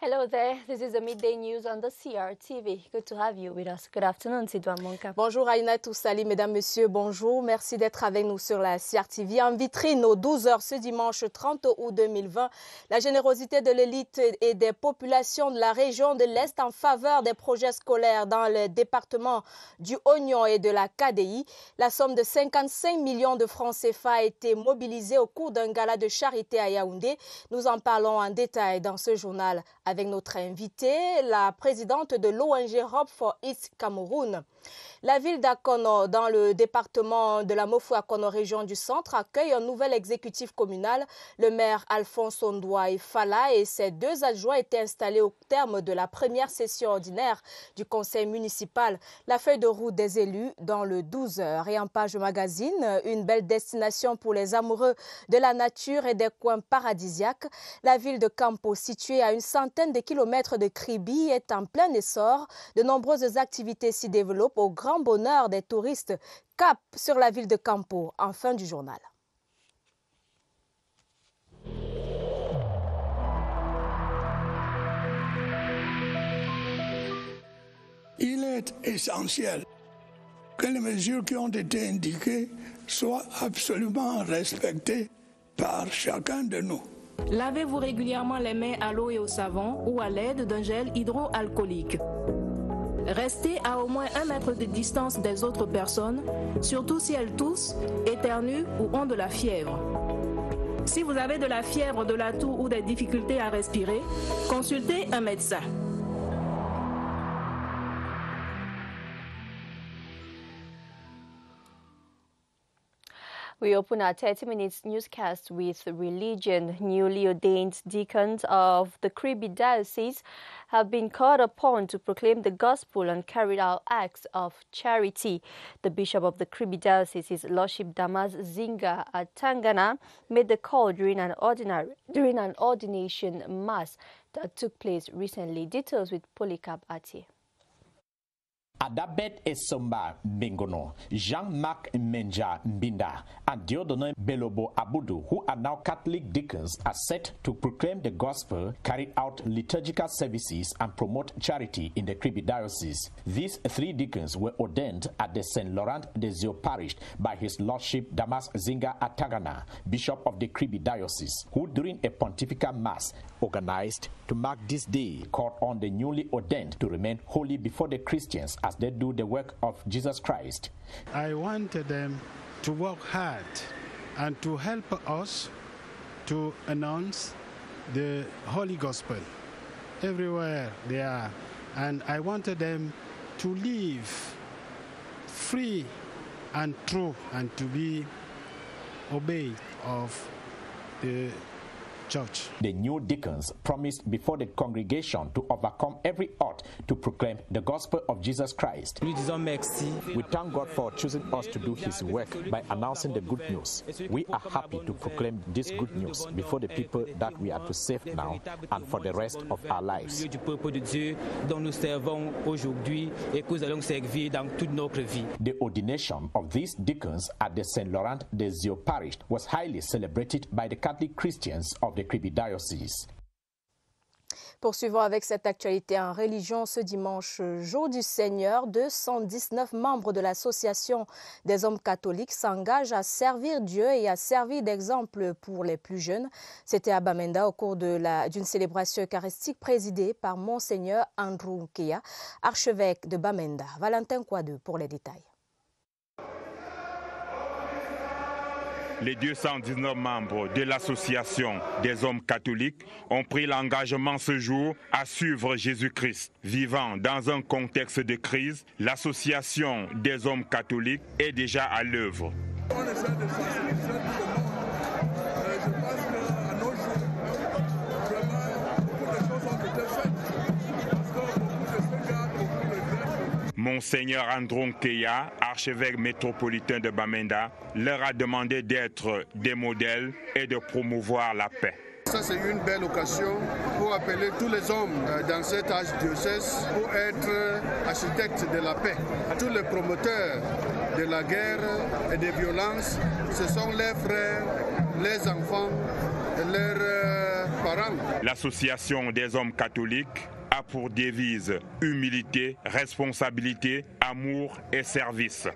Hello there, this is the Midday News on the CRTV. Good to have you with us. Good afternoon, Sidouane Monka. Bonjour Aïna Toussali, mesdames, messieurs, bonjour. Merci d'être avec nous sur la CRTV. En vitrine, aux 12h ce dimanche 30 août 2020, la générosité de l'élite et des populations de la région de l'Est en faveur des projets scolaires dans les départements du Oignon et de la KDI. La somme de 55 millions de francs CFA a été mobilisée au cours d'un gala de charité à Yaoundé. Nous en parlons en détail dans ce journal avec notre invitée, la présidente de l'ONG Hope for East Cameroun. La ville d'Akono, dans le département de la Mofou-Akono, région du centre, accueille un nouvel exécutif communal. Le maire Alphonse Ondouaï Fala et ses deux adjoints étaient installés au terme de la première session ordinaire du conseil municipal. La feuille de route des élus dans le 12h. Et en page magazine, une belle destination pour les amoureux de la nature et des coins paradisiaques. La ville de Campo, située à une centaine de kilomètres de Kribi, est en plein essor. De nombreuses activités s'y développent au grand bonheur des touristes. Cap sur la ville de Campo, en fin du journal. Il est essentiel que les mesures qui ont été indiquées soient absolument respectées par chacun de nous. Lavez-vous régulièrement les mains à l'eau et au savon ou à l'aide d'un gel hydroalcoolique. Restez à au moins 1 mètre de distance des autres personnes, surtout si elles toussent, éternuent ou ont de la fièvre. Si vous avez de la fièvre, de la toux ou des difficultés à respirer, consultez un médecin. We open our 30 minutes newscast with religion. Newly ordained deacons of the Kribi Diocese have been called upon to proclaim the gospel and carry out acts of charity. The Bishop of the Kribi Diocese, His Lordship Damas Zinga Atangana, made the call during an ordination mass that took place recently. Details with Polycarp Ati. Adabet Esomba Bengono, Jean-Marc Menja Mbinda, and Dieudonné Belobo Abudu, who are now Catholic deacons, are set to proclaim the gospel, carry out liturgical services, and promote charity in the Kribi Diocese. These 3 deacons were ordained at the St. Laurent des Eaux parish by His Lordship Damas Zinga Atangana, Bishop of the Kribi Diocese, who during a pontifical mass organized to mark this day called on the newly ordained to remain holy before the Christians as they do the work of Jesus Christ. I wanted them to work hard and to help us to announce the Holy Gospel everywhere they are. And I wanted them to live free and true and to be obeyed of the church. The new deacons promised before the congregation to overcome every odds to proclaim the gospel of Jesus Christ. Nous disons merci. We thank God for choosing us to do His work by announcing the good news. We are happy to proclaim this good news before the people that we are to save now and for the rest of our lives. Du peuple de Dieu dont nous servons aujourd'hui et que nous allons servir dans toute notre vie. The ordination of these deacons at the St. Laurent des Eaux parish was highly celebrated by the Catholic Christians of the Kribi Diocese. Poursuivons avec cette actualité en religion. Ce dimanche, jour du Seigneur, 219 membres de l'association des hommes catholiques s'engagent à servir Dieu et à servir d'exemple pour les plus jeunes. C'était à Bamenda au cours d'une célébration eucharistique présidée par Monseigneur Andrew Nkeya, archevêque de Bamenda. Valentin Kouadou pour les détails. Les 219 membres de l'association des hommes catholiques ont pris l'engagement ce jour à suivre Jésus-Christ. Vivant dans un contexte de crise, l'association des hommes catholiques est déjà à l'œuvre. Monseigneur Andrew Nkeya, archevêque métropolitain de Bamenda, leur a demandé d'être des modèles et de promouvoir la paix. Ça, c'est une belle occasion pour appeler tous les hommes dans cet archidiocèse pour être architectes de la paix. Tous les promoteurs de la guerre et des violences, ce sont les frères, les enfants, leurs par an. L'association des hommes catholiques a pour devise humilité, responsabilité, amour et service.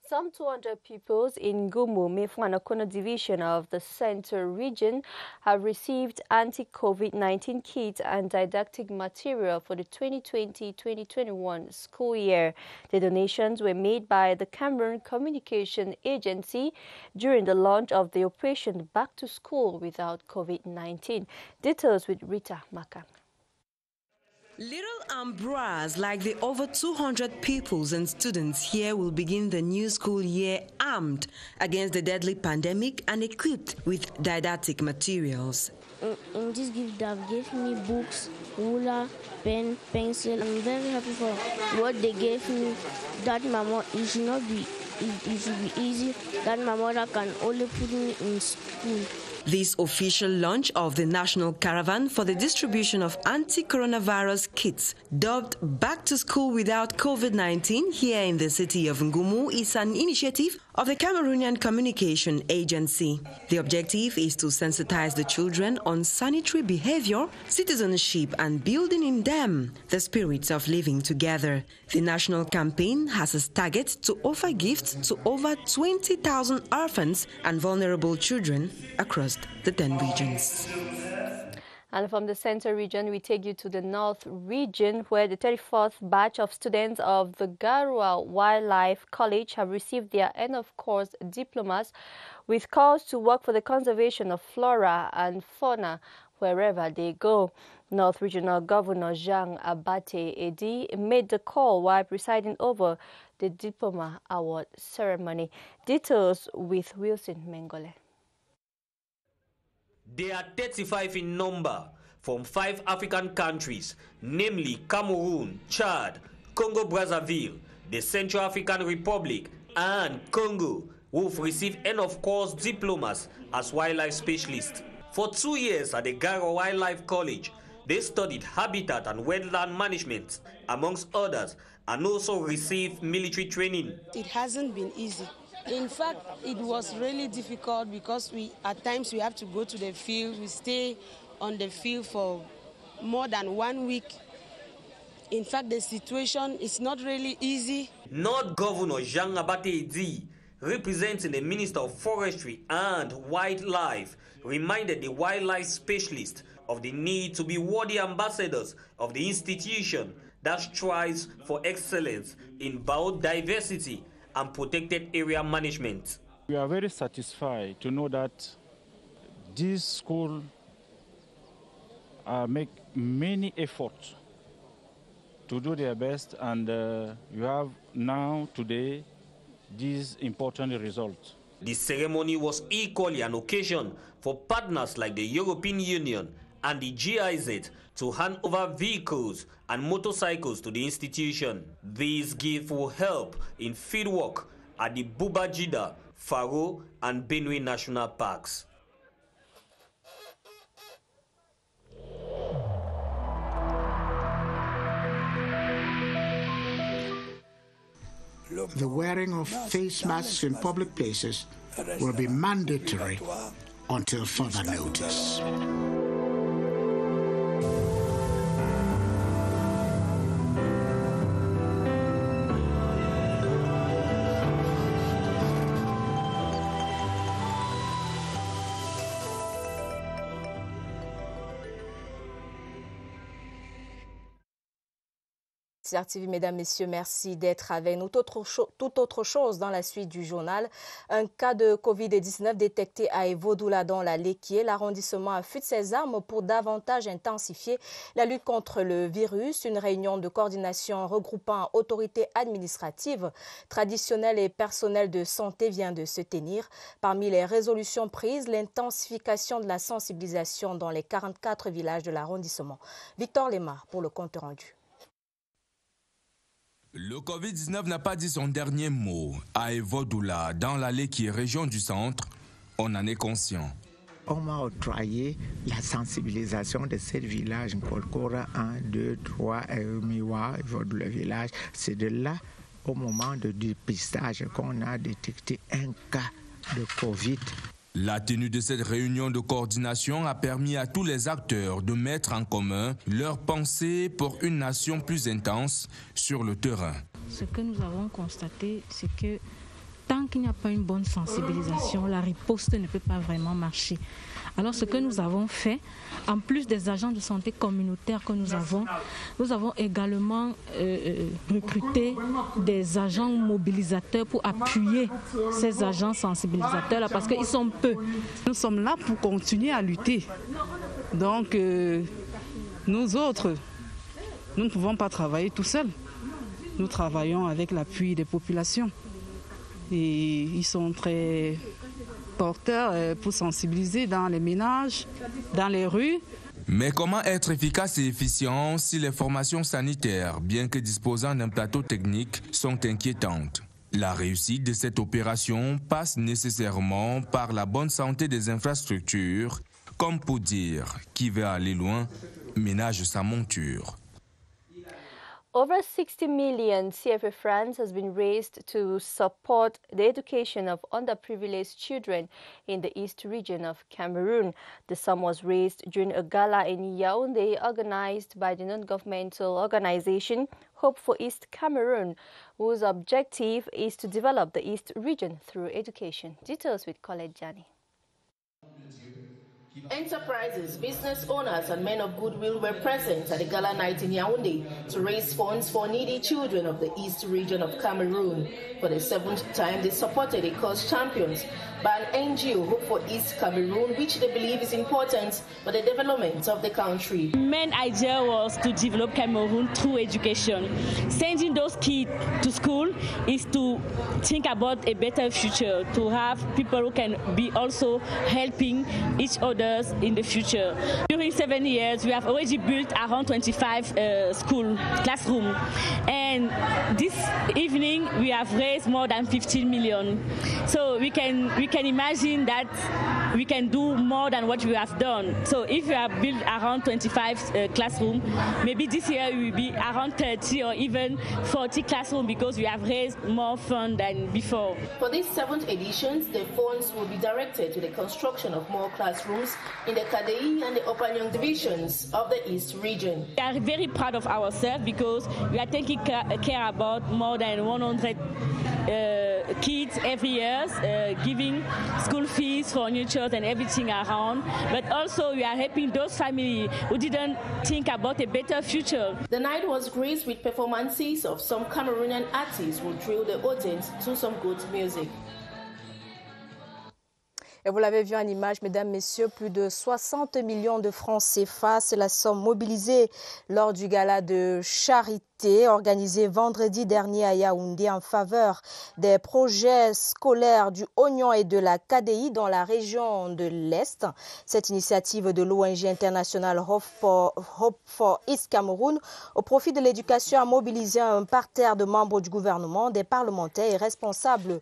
Some 200 pupils in Gumu, Mefwanakono division of the Central Region have received anti-COVID-19 kits and didactic material for the 2020-2021 school year. The donations were made by the Cameroon Communication Agency during the launch of the Operation Back to School Without COVID-19. Details with Rita Makang. Little Ambras, like the over 200 pupils and students here, will begin the new school year armed against the deadly pandemic and equipped with didactic materials. In this gift, they gave me books, ruler, pen, pencil. I'm very happy for what they gave me. That mama, it should not be, it should be easy. That my mother can only put me in school. This official launch of the national caravan for the distribution of anti-coronavirus kits, dubbed Back to School Without COVID-19 here in the city of Ngumu, is an initiative of the Cameroonian Communication Agency. The objective is to sensitize the children on sanitary behavior, citizenship, and building in them the spirit of living together. The national campaign has as target to offer gifts to over 20,000 orphans and vulnerable children across the 10 regions. And from the Central Region, we take you to the North Region, where the 34th batch of students of the Garua Wildlife College have received their end-of-course diplomas with calls to work for the conservation of flora and fauna wherever they go. North Regional Governor Jean Abate Edi made the call while presiding over the Diploma Award ceremony. Details with Wilson Mengole. They are 35 in number from 5 African countries, namely Cameroon, Chad, Congo-Brazzaville, the Central African Republic, and Congo, who've received end-of-course diplomas as wildlife specialists. For 2 years at the Garua Wildlife College, they studied habitat and wetland management, amongst others, and also received military training. It hasn't been easy. In fact, it was really difficult because at times we have to go to the field. We stay on the field for more than 1 week. In fact, the situation is not really easy. North Governor Jean Abate Edi, representing the Minister of Forestry and Wildlife, reminded the wildlife specialists of the need to be worthy ambassadors of the institution that strives for excellence in biodiversity and protected area management. We are very satisfied to know that this school make many efforts to do their best, and you have now today these important results. The ceremony was equally an occasion for partners like the European Union and the GIZ to hand over vehicles and motorcycles to the institution. These gifts will help in fieldwork at the Bubajida, Faro, and Benue National Parks. The wearing of face masks in public places will be mandatory until further notice. TV, mesdames, messieurs, merci d'être avec nous. Toute autre chose dans la suite du journal. Un cas de Covid-19 détecté à Evodoula dans la Lekié. L'arrondissement affûte ses armes pour davantage intensifier la lutte contre le virus. Une réunion de coordination regroupant autorités administratives, traditionnelles et personnel de santé vient de se tenir. Parmi les résolutions prises, l'intensification de la sensibilisation dans les 44 villages de l'arrondissement. Victor Lemar pour le compte rendu. Le Covid-19 n'a pas dit son dernier mot. À Evodoula, dans l'allée qui est région du centre, on en est conscient. On m'a octroyé la sensibilisation de ces villages, Nkolkora 1, 2, 3, Miwa, Evodoula village. C'est de là, au moment de dépistage, qu'on a détecté un cas de Covid. La tenue de cette réunion de coordination a permis à tous les acteurs de mettre en commun leurs pensées pour une nation plus intense sur le terrain. Ce que nous avons constaté, c'est que tant qu'il n'y a pas une bonne sensibilisation, la riposte ne peut pas vraiment marcher. Alors ce que nous avons fait, en plus des agents de santé communautaires que nous avons également recruté des agents mobilisateurs pour appuyer ces agents sensibilisateurs-là parce qu'ils sont peu. Nous sommes là pour continuer à lutter. Donc nous autres, nous ne pouvons pas travailler tout seuls. Nous travaillons avec l'appui des populations. Et ils sont très porteurs pour sensibiliser dans les ménages, dans les rues. Mais comment être efficace et efficient si les formations sanitaires, bien que disposant d'un plateau technique, sont inquiétantes? La réussite de cette opération passe nécessairement par la bonne santé des infrastructures, comme pour dire qui veut aller loin ménage sa monture. Over 60 million CFA francs has been raised to support the education of underprivileged children in the East region of Cameroon. The sum was raised during a gala in Yaoundé organized by the non-governmental organization Hope for East Cameroon, whose objective is to develop the East region through education. Details with Colette Jani. Enterprises, business owners and men of goodwill were present at the gala night in Yaoundé to raise funds for needy children of the East region of Cameroon. For the seventh time, they supported a cause championed by an NGO, Hope for East Cameroon, which they believe is important for the development of the country. The main idea was to develop Cameroon through education. Sending those kids to school is to think about a better future, to have people who can be also helping each other in the future. During 7 years, we have already built around 25 school classrooms, and this evening we have raised more than 15 million. So we can imagine that we can do more than what we have done. So if we have built around 25 classrooms, maybe this year we will be around 30 or even 40 classrooms because we have raised more funds than before. For this 7th edition, the funds will be directed to the construction of more classrooms in the Kadei and the Opanyong divisions of the East region. We are very proud of ourselves because we are taking care about more than 100 kids every year, giving school fees for new children and everything around. But also we are helping those families who didn't think about a better future. The night was graced with performances of some Cameroonian artists who thrilled the audience to some good music. Et vous l'avez vu en image, mesdames, messieurs, plus de 60 millions de francs CFA, c'est la somme mobilisée lors du gala de charité organisé vendredi dernier à Yaoundé en faveur des projets scolaires du Oignon et de la KDI dans la région de l'Est. Cette initiative de l'ONG internationale Hope for East Cameroon au profit de l'éducation a mobilisé un parterre de membres du gouvernement, des parlementaires et responsables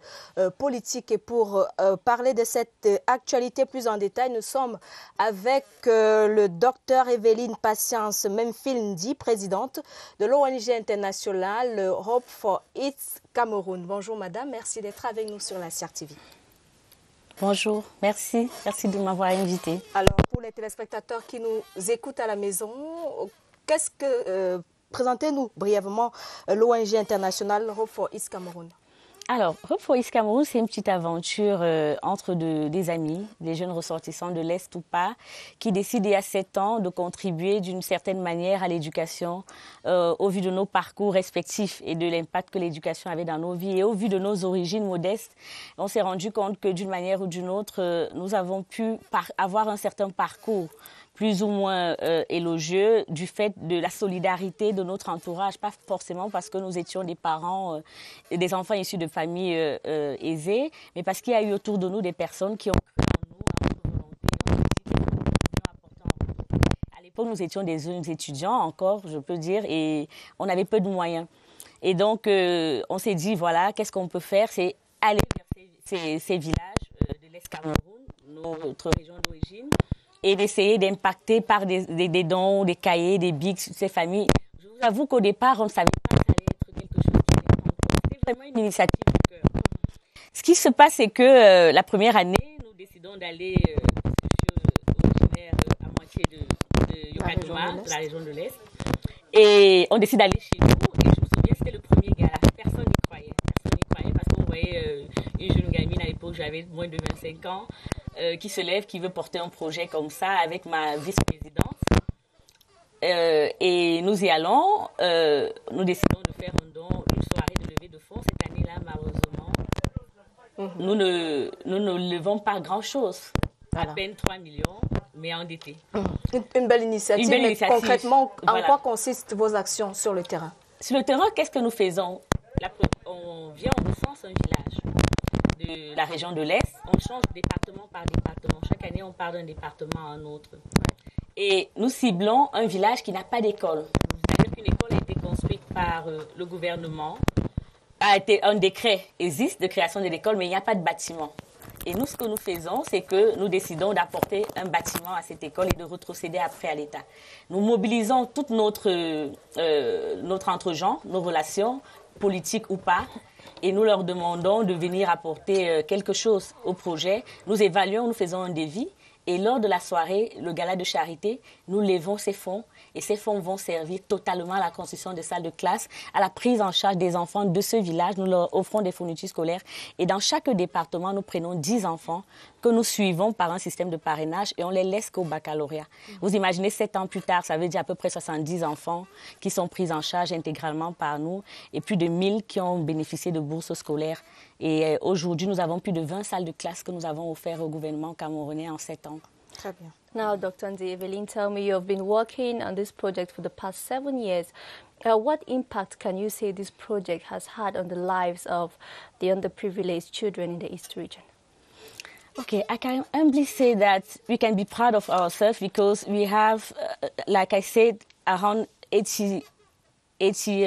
politiques. Et pour parler de cette actualité plus en détail, nous sommes avec le docteur Evelyne Patience Memphil-Ndi, présidente de l'ONG internationale Hope for East Cameroon. Bonjour madame, merci d'être avec nous sur la CRTV. Bonjour, merci de m'avoir invité. Alors pour les téléspectateurs qui nous écoutent à la maison, présentez-nous brièvement l'ONG internationale Hope for East Cameroon. Alors, Hope for East Cameroon, c'est une petite aventure entre des amis, des jeunes ressortissants de l'Est ou pas, qui décident il y a 7 ans de contribuer d'une certaine manière à l'éducation au vu de nos parcours respectifs et de l'impact que l'éducation avait dans nos vies. Et au vu de nos origines modestes, on s'est rendu compte que d'une manière ou d'une autre, nous avons pu avoir un certain parcours plus ou moins élogieux du fait de la solidarité de notre entourage, pas forcément parce que nous étions des parents, des enfants issus de familles aisées, mais parce qu'il y a eu autour de nous des personnes qui ont cru en nous, en notre volonté. À l'époque, nous étions des jeunes étudiants encore, je peux dire, et on avait peu de moyens. Et donc, on s'est dit, voilà, qu'est-ce qu'on peut faire? C'est aller vers ces villages de l'Est Cameroun, notre région d'origine, et d'essayer d'impacter par des dons, des cahiers, des bics, ces familles. Je vous avoue qu'au départ, on ne savait pas que ça allait être quelque chose qui allait prendre. C'était vraiment une initiative du cœur. Ce qui se passe, c'est que la première année, nous décidons décidons d'aller, originaire à moitié de Yokatuma, de la région de l'Est. Et on décide d'aller chez nous. Et je me souviens, c'était le premier gala. Personne n'y croyait. Personne n'y croyait parce qu'on voyait une jeune gamine à l'époque, j'avais moins de 25 ans, qui se lève, qui veut porter un projet comme ça avec ma vice-présidente. Et nous y allons. Nous décidons de faire un don, une soirée de levée de fonds. Cette année-là, malheureusement, nous ne levons pas grand-chose. Voilà. À peine 3 millions, mais endettés. Une belle initiative. Une belle initiative. Mais concrètement, voilà. En quoi consistent vos actions sur le terrain? Sur le terrain, qu'est-ce que nous faisons? On vient, on recense un village de la région de l'Est. On change département par département. Chaque année, on part d'un département à un autre. Et nous ciblons un village qui n'a pas d'école. C'est-à-dire qu'une école a été construite par le gouvernement. Un décret existe de création de l'école, mais il n'y a pas de bâtiment. Et nous, ce que nous faisons, c'est que nous décidons d'apporter un bâtiment à cette école et de retrocéder après à l'État. Nous mobilisons toute notre entre-gens, nos relations, politiques ou pas, et nous leur demandons de venir apporter quelque chose au projet. Nous évaluons, nous faisons un devis. Et lors de la soirée, le gala de charité, nous levons ces fonds. Et ces fonds vont servir totalement à la construction de salles de classe, à la prise en charge des enfants de ce village. Nous leur offrons des fournitures scolaires. Et dans chaque département, nous prenons 10 enfants que nous suivons par un système de parrainage et on les laisse qu'au baccalauréat. Vous imaginez, 7 ans plus tard, ça veut dire à peu près 70 enfants qui sont pris en charge intégralement par nous et plus de 1000 qui ont bénéficié de bourses scolaires. Et aujourd'hui, nous avons plus de 20 salles de classe que nous avons offertes au gouvernement camerounais en 7 ans. Très bien. Now, Dr. Ndi Evelyn, tell me, you have been working on this project for the past 7 years. What impact can you say this project has had on the lives of the underprivileged children in the East region? Okay, I can humbly say that we can be proud of ourselves because we have, like I said, around 80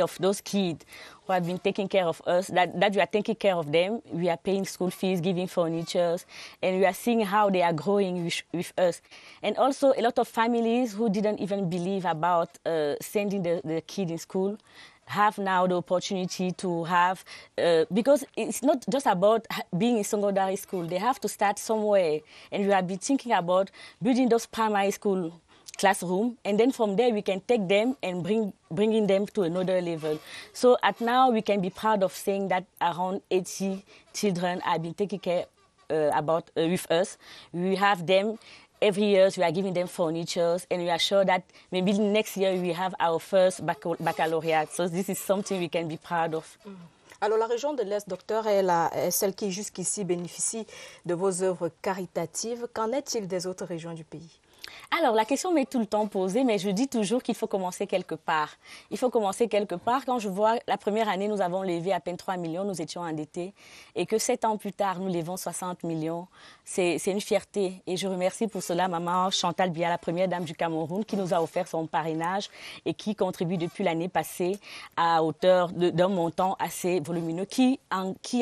of those kids who have been taking care of us, that we are taking care of them. We are paying school fees, giving furniture, and we are seeing how they are growing with us. And also a lot of families who didn't even believe about sending the kid in school have now the opportunity to have, because it's not just about being in secondary school. They have to start somewhere. And we have been thinking about building those primary school classroom, and then from there we can take them and bringing them to another level. So at now we can be proud of saying that around 80 children have been taken care with us. We have them every year. We are giving them furniture, and we are sure that maybe next year we have our first baccalaureate. So this is something we can be proud of. Alors, la région de l'Est, docteur, est celle qui jusqu'ici bénéficie de vos œuvres caritatives. Qu'en est-il des autres régions du pays? Alors, la question m'est tout le temps posée, mais je dis toujours qu'il faut commencer quelque part. Il faut commencer quelque part. Quand je vois la première année, nous avons levé à peine 3 millions, nous étions endettés, et que 7 ans plus tard, nous levons 60 millions, c'est une fierté. Et je remercie pour cela maman Chantal Biya, la première dame du Cameroun, qui nous a offert son parrainage et qui contribue depuis l'année passée à hauteur d'un montant assez volumineux qui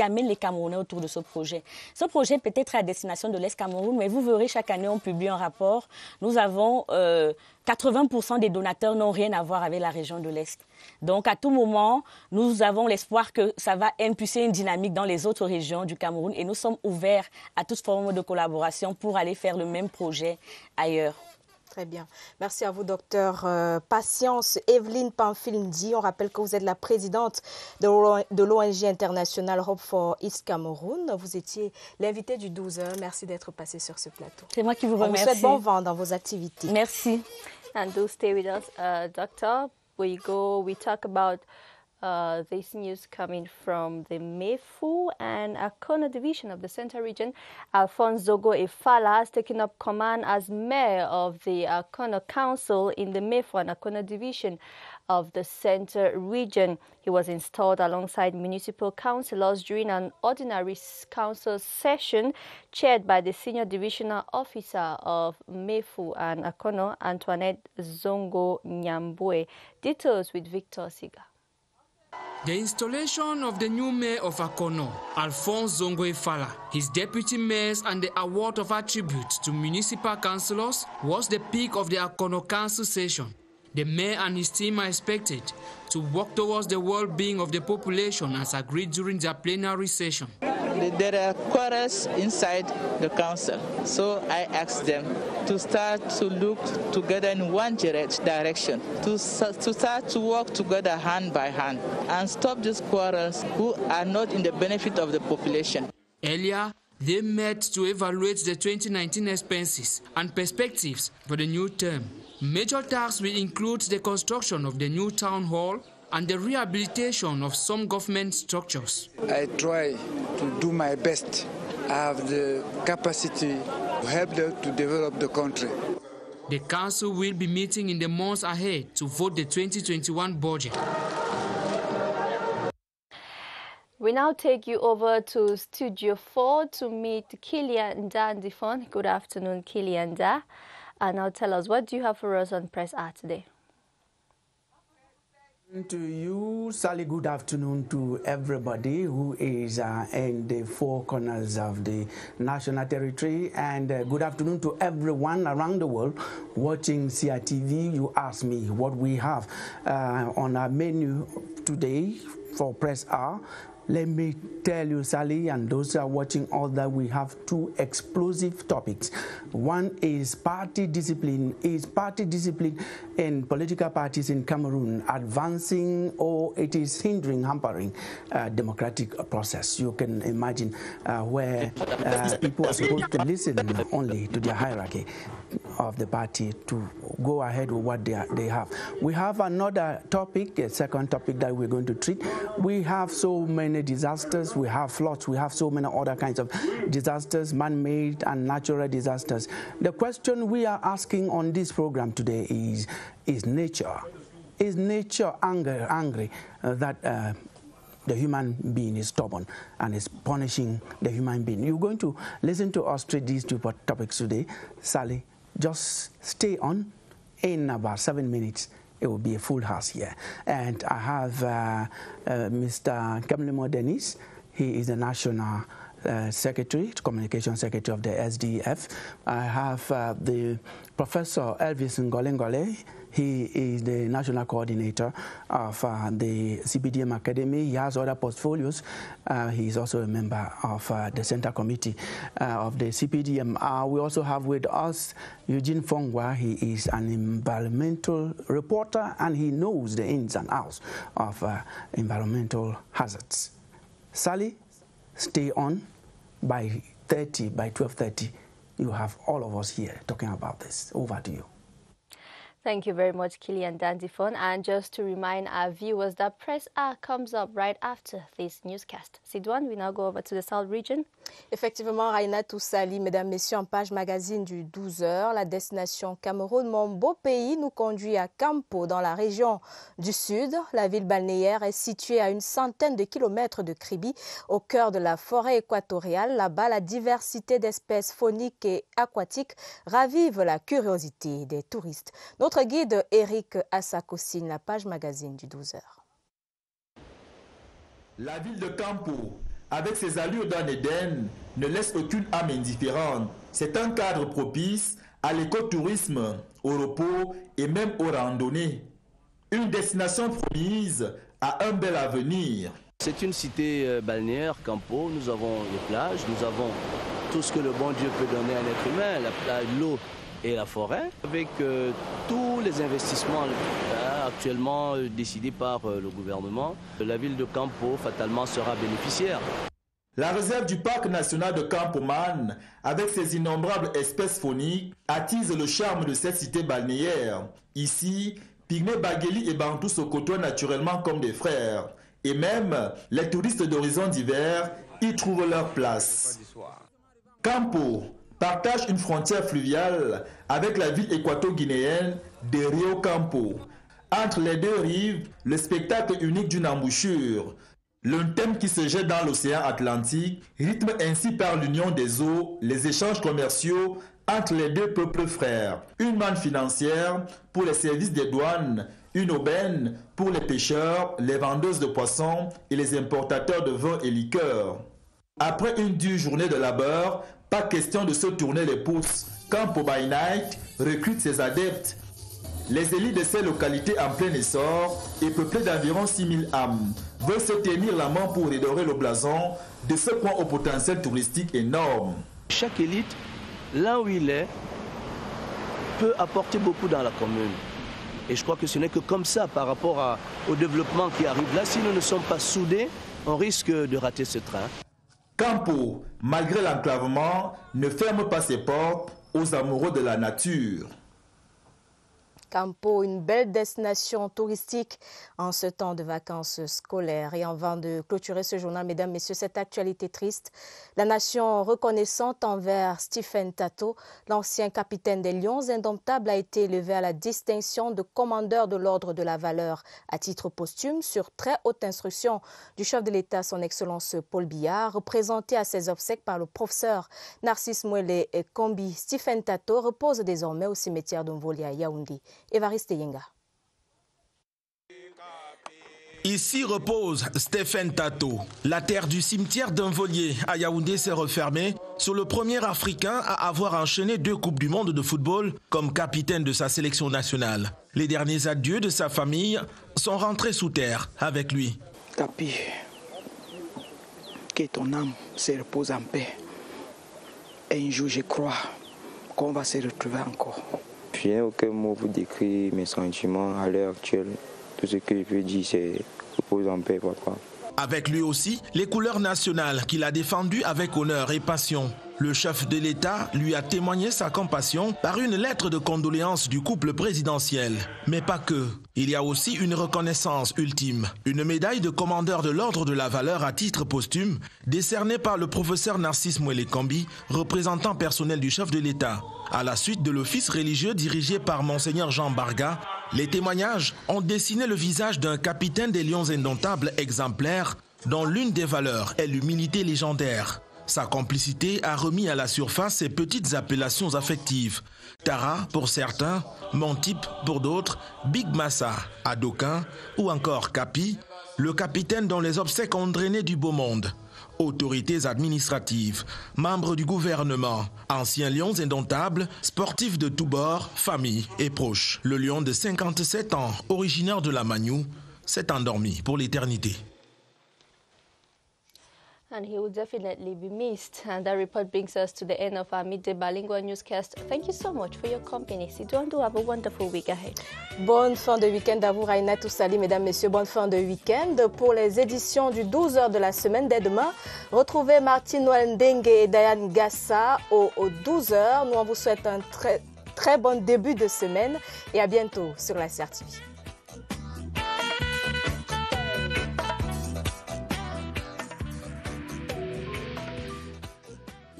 amène les Camerounais autour de ce projet. Ce projet peut être à destination de l'Est Cameroun, mais vous verrez, chaque année, on publie un rapport. Nous avons 80% des donateurs n'ont rien à voir avec la région de l'Est. Donc, à tout moment, nous avons l'espoir que ça va impulser une dynamique dans les autres régions du Cameroun et nous sommes ouverts à toute forme de collaboration pour aller faire le même projet ailleurs. Très bien. Merci à vous, docteur Patience Evelyn Pamphile-Ndi. On rappelle que vous êtes la présidente de l'ONG internationale Hope for East Cameroun. Vous étiez l'invité du 12h. Merci d'être passé sur ce plateau. C'est moi qui vous remercie. On vous souhaite bon vent dans vos activités. Merci. And do stay with us, doctor. We talk about this news coming from the Mefu and Akono division of the Central Region. Alphonse Zogo Efala has taken up command as mayor of the Akono Council in the Mefu and Akono division of the Central Region. He was installed alongside municipal councillors during an ordinary council session chaired by the senior divisional officer of Mefu and Akono, Antoinette Zongo Nyambwe. Details with Victor Siga. The installation of the new mayor of Akono, Alphonse Zongo Efala, his deputy mayors and the award of attributes to municipal councillors was the peak of the Akono council session. The mayor and his team are expected to work towards the well-being of the population as agreed during their plenary session. there are quarrels inside the council. So I asked them to start to look together in one direction, to start to work together hand by hand and stop these quarrels who are not in the benefit of the population. Earlier, they met to evaluate the 2019 expenses and perspectives for the new term. Major tasks will include the construction of the new town hall and the rehabilitation of some government structures. I try to do my best. I have the capacity to help them to develop the country. The council will be meeting in the months ahead to vote the 2021 budget. We now take you over to Studio 4 to meet Kilian Dandifon. Good afternoon, Kilian Da. And now tell us, what do you have for us on Press Art today? To you, Sally, good afternoon to everybody who is in the four corners of the national territory, and good afternoon to everyone around the world watching CRTV. You asked me what we have on our menu today for Press Hour. Let me tell you, Sally, and those who are watching, all that we have two explosive topics. One is party discipline. Is party discipline in political parties in Cameroon advancing, or it is hindering, hampering democratic process? You can imagine where people are supposed to listen only to their hierarchy of the party to go ahead with what they have. We have another topic, a second topic that we're going to treat. We have so many disasters, we have floods, we have so many other kinds of disasters, man-made and natural disasters. The question we are asking on this program today is nature angry that the human being is stubborn and is punishing the human being? You're going to listen to us treat these two topics today. Sally, just stay on. In about 7 minutes, it will be a full house here. And I have Mr. Kamlemo Dennis. He is the National Secretary, Communication Secretary of the SDF. I have the Professor Elvis Ngole. He is the National Coordinator of the CPDM Academy. He has other portfolios. He is also a member of the Center Committee of the CPDM. We also have with us Eugene Fongwa. He is an environmental reporter, and he knows the ins and outs of environmental hazards. Sally, stay on. By 12:30, you have all of us here talking about this. Over to you. Thank you very much, Kilian Dandifon. And just to remind our viewers that Press Hour comes up right after this newscast. Sidouane, we now go over to the South region. Effectivement, Raina Toussali, mesdames, messieurs, en page magazine du 12h, la destination Cameroun, mon beau pays, nous conduit à Kampo, dans la région du Sud. La ville balnéaire est située à une centaine de kilomètres de Kribi, au cœur de la forêt équatoriale. Là-bas, la diversité d'espèces fauniques et aquatiques ravive la curiosité des touristes. Notre guide Eric Assakosine, la page magazine du 12h. La ville de Kampo, avec ses allures d'un Éden, ne laisse aucune âme indifférente. C'est un cadre propice à l'écotourisme, au repos et même aux randonnées. Une destination promise à un bel avenir. C'est une cité balnéaire, Kampo. Nous avons les plages, nous avons tout ce que le bon Dieu peut donner à l'être humain, la plage, l'eau et la forêt, avec tous les investissements actuellement décidés par le gouvernement. La ville de Kampo, fatalement, sera bénéficiaire. La réserve du parc national de Kampoman, avec ses innombrables espèces fauniques, attise le charme de cette cité balnéaire. Ici, Pygmées, Bagueli et Bantous se côtoient naturellement comme des frères. Et même, les touristes d'horizons divers y trouvent leur place. Kampo partage une frontière fluviale avec la ville équato-guinéenne de Rio Kampo. Entre les deux rives, le spectacle unique d'une embouchure. Le thème qui se jette dans l'océan Atlantique rythme ainsi par l'union des eaux les échanges commerciaux entre les deux peuples frères. Une manne financière pour les services des douanes, une aubaine pour les pêcheurs, les vendeuses de poissons et les importateurs de vins et liqueurs. Après une dure journée de labeur, pas question de se tourner les pouces. Kampo by Night recrute ses adeptes. Les élites de ces localités en plein essor et peuplées d'environ 6000 âmes veulent se tenir la main pour redorer le blason de ce point au potentiel touristique énorme. Chaque élite, là où il est, peut apporter beaucoup dans la commune. Et je crois que ce n'est que comme ça par rapport au développement qui arrive. Là, si nous ne sommes pas soudés, on risque de rater ce train. Campo, malgré l'enclavement, ne ferme pas ses portes aux amoureux de la nature. Campo, une belle destination touristique en ce temps de vacances scolaires. Et avant de clôturer ce journal, mesdames, messieurs, cette actualité triste, la nation reconnaissante envers Stephen Tato, l'ancien capitaine des Lions Indomptables, a été élevé à la distinction de commandeur de l'Ordre de la Valeur à titre posthume sur très haute instruction du chef de l'État, son Excellence Paul Biya, représenté à ses obsèques par le professeur Narcisse Mwele Kombi. Stephen Tato repose désormais au cimetière de Mvoli à Yaoundé. Évariste Yenga. Ici repose Stephen Tato. La terre du cimetière d'Unvolier à Yaoundé s'est refermée sur le premier Africain à avoir enchaîné 2 Coupes du Monde de football comme capitaine de sa sélection nationale. Les derniers adieux de sa famille sont rentrés sous terre avec lui. Capi, que ton âme se repose en paix. Et un jour, je crois qu'on va se retrouver encore. Je n'ai aucun mot pour décrire mes sentiments à l'heure actuelle. Tout ce que je peux dire, c'est repose en paix, papa. Avec lui aussi, les couleurs nationales qu'il a défendues avec honneur et passion. Le chef de l'État lui a témoigné sa compassion par une lettre de condoléances du couple présidentiel. Mais pas que. Il y a aussi une reconnaissance ultime. Une médaille de commandeur de l'Ordre de la Valeur à titre posthume, décernée par le professeur Narcisse Mwele Kombi, représentant personnel du chef de l'État. À la suite de l'office religieux dirigé par Monseigneur Jean Barga, les témoignages ont dessiné le visage d'un capitaine des Lions Indomptables exemplaire, dont l'une des valeurs est l'humilité légendaire. Sa complicité a remis à la surface ses petites appellations affectives. Tara pour certains, Mon Type pour d'autres, Big Massa à d'aucuns ou encore Capi, le capitaine dont les obsèques ont drainé du beau monde. Autorités administratives, membres du gouvernement, anciens lions indomptables, sportifs de tous bords, familles et proches. Le lion de 57 ans, originaire de la Magnou, s'est endormi pour l'éternité. And he will definitely be missed. And that report brings us to the end of our midday bilingual newscast. Thank you so much for your company. Sidouandou, have a wonderful week ahead. Bonne fin de week-end à vous, Raina Toussali, mesdames, messieurs. Bonne fin de week-end. Pour les éditions du 12h de la semaine, dès demain, retrouvez Martine Noël Ndengue et Diane Gassa aux 12h. Nous, on vous souhaite un très bon début de semaine et à bientôt sur la CRTV.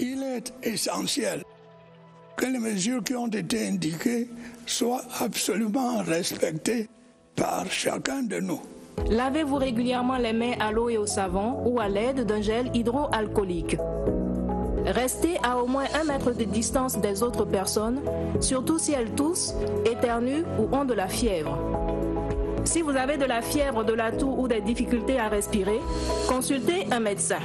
Il est essentiel que les mesures qui ont été indiquées soient absolument respectées par chacun de nous. Lavez-vous régulièrement les mains à l'eau et au savon ou à l'aide d'un gel hydroalcoolique. Restez à au moins 1 mètre de distance des autres personnes, surtout si elles toussent, éternuent ou ont de la fièvre. Si vous avez de la fièvre, de la toux ou des difficultés à respirer, consultez un médecin.